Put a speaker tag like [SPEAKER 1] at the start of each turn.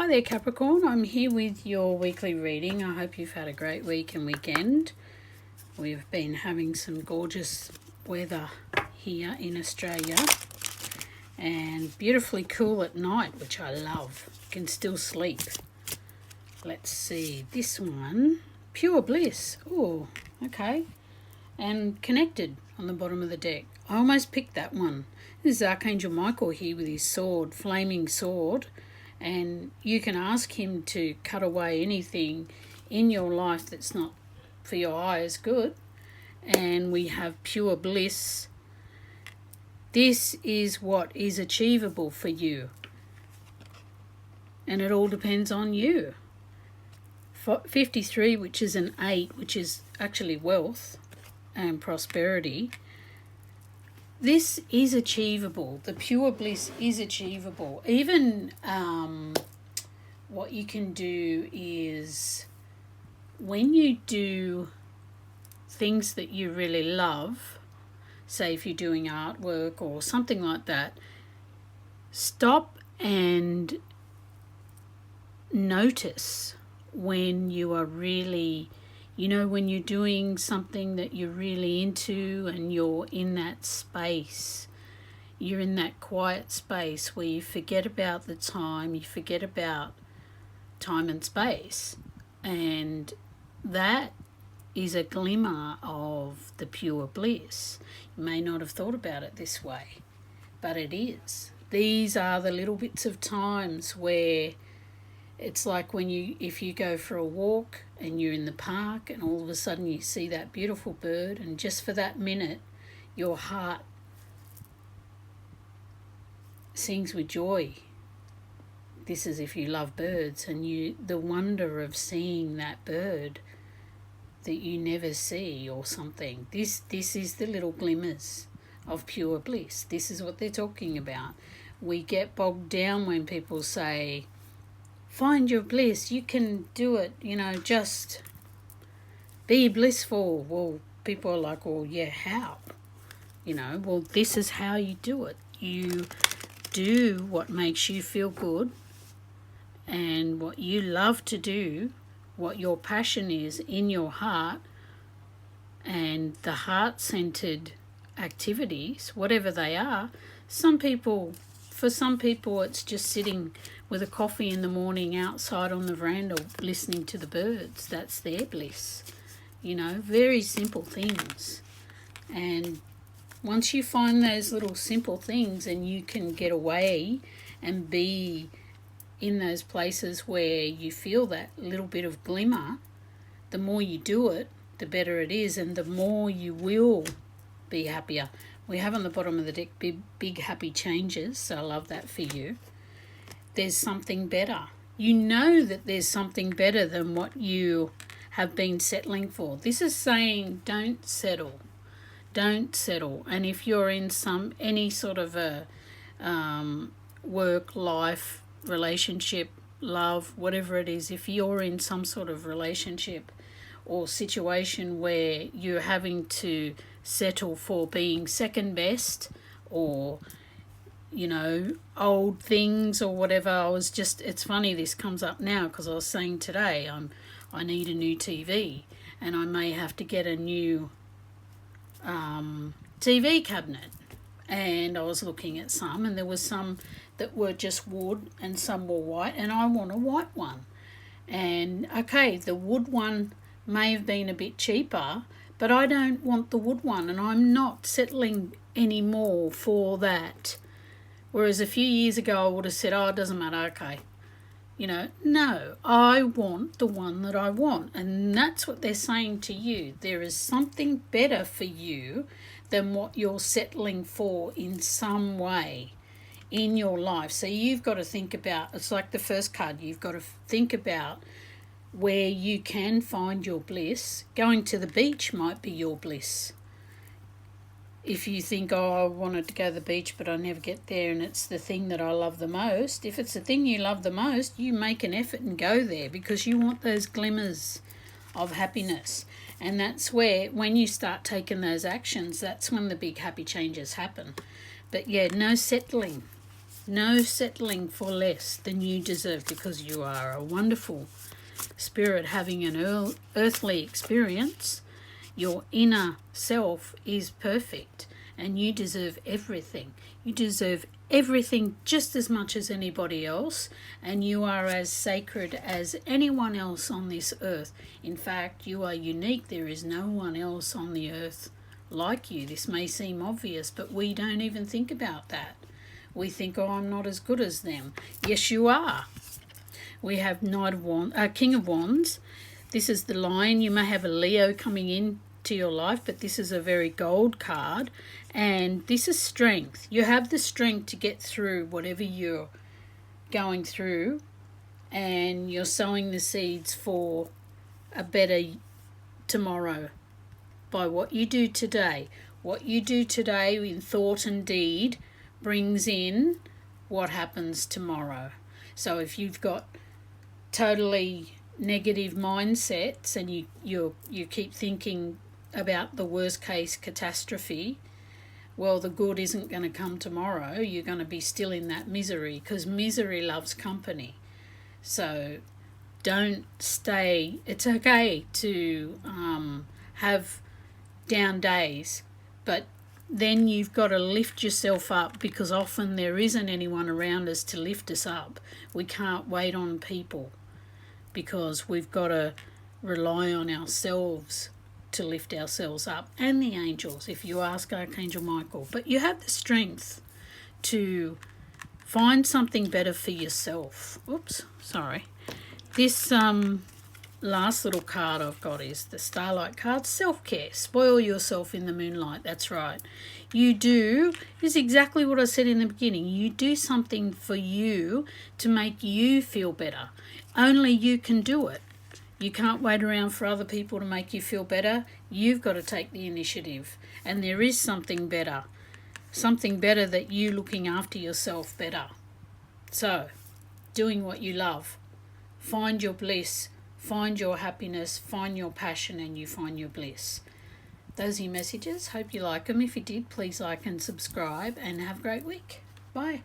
[SPEAKER 1] Hi there, Capricorn. I'm here with your weekly reading. I hope you've had a great week and weekend. We've been having some gorgeous weather here in Australia and beautifully cool at night, which I love. You can still sleep. Let's see, this one, Pure Bliss. Oh, okay. And Connected on the bottom of the deck. I almost picked that one. This is Archangel Michael here with his sword, flaming sword. And you can ask him to cut away anything in your life that's not for your eyes good. And we have pure bliss. This is what is achievable for you. And it all depends on you. 53, which is an 8, which is actually wealth and prosperity. This is achievable. The pure bliss is achievable. Even what you can do is when you do things that you really love, say if you're doing artwork or something like that, stop and notice when you are really, when you're doing something that you're really into and you're in that space, you're in that quiet space where you forget about the time, you forget about time and space. And that is a glimmer of the pure bliss. You may not have thought about it this way, but it is. These are the little bits of times where it's like if you go for a walk and you're in the park and all of a sudden you see that beautiful bird, and just for that minute your heart sings with joy. This is if you love birds, and the wonder of seeing that bird that you never see or something. This is the little glimmers of pure bliss. This is what they're talking about. We get bogged down when people say, find your bliss, you can do it, just be blissful. Well, people are like, well, yeah, how? Well, this is how you do it. You do what makes you feel good and what you love to do, what your passion is in your heart, and the heart-centered activities, whatever they are. For some people it's just sitting with a coffee in the morning outside on the veranda listening to the birds. That's their bliss. Very simple things. And once you find those little simple things and you can get away and be in those places where you feel that little bit of glimmer, the more you do it, the better it is, and the more you will be happier. We have on the bottom of the deck big happy changes, so I love that for you. There's something better. You know that there's something better than what you have been settling for. This is saying don't settle. Don't settle. And if you're in any sort of a work, life, relationship, love, whatever it is, if you're in some sort of relationship or situation where you're having to settle for being second best or old things or whatever. It's funny this comes up now because I was saying today I need a new TV and I may have to get a new TV cabinet, and I was looking at some, and there was some that were just wood and some were white, and I want a white one. And okay, the wood one may have been a bit cheaper, but I don't want the wood one, and I'm not settling anymore for that. Whereas a few years ago I would have said, oh, it doesn't matter, okay. No, I want the one that I want. And that's what they're saying to you. There is something better for you than what you're settling for in some way in your life. So you've got to think about, it's like the first card, you've got to think about where you can find your bliss. Going to the beach might be your bliss. If you think, oh, I wanted to go to the beach but I never get there and it's the thing that I love the most, if it's the thing you love the most, you make an effort and go there because you want those glimmers of happiness. And that's where, when you start taking those actions, that's when the big happy changes happen. But yeah, no settling. No settling for less than you deserve, because you are a wonderful spirit having an earthly experience. Your inner self is perfect and you deserve everything. You deserve everything just as much as anybody else, and you are as sacred as anyone else on this earth. In fact, you are unique. There is no one else on the earth like you. This may seem obvious, but we don't even think about that. We think, oh, I'm not as good as them. Yes, you are. We have King of Wands. This is the Lion. You may have a Leo coming in to your life, but this is a very gold card, and this is strength. You have the strength to get through whatever you're going through, and you're sowing the seeds for a better tomorrow by what you do today. What you do today in thought and deed brings in what happens tomorrow. So if you've got totally negative mindsets and you keep thinking about the worst case catastrophe, well, the good isn't going to come tomorrow. You're going to be still in that misery, because misery loves company. So don't stay. It's okay to have down days, but then you've got to lift yourself up, because often there isn't anyone around us to lift us up. We can't wait on people, because we've got to rely on ourselves to lift ourselves up, and the angels, if you ask Archangel Michael. But you have the strength to find something better for yourself. Oops, sorry. This last little card I've got is the Starlight card, self-care. Spoil yourself in the moonlight. That's right. You do, is exactly what I said in the beginning. You do something for you to make you feel better. Only you can do it. You can't wait around for other people to make you feel better. You've got to take the initiative. And there is something better. Something better that you looking after yourself better. So, doing what you love. Find your bliss. Find your happiness. Find your passion, and you find your bliss. Those are your messages. Hope you like them. If you did, please like and subscribe, and have a great week. Bye.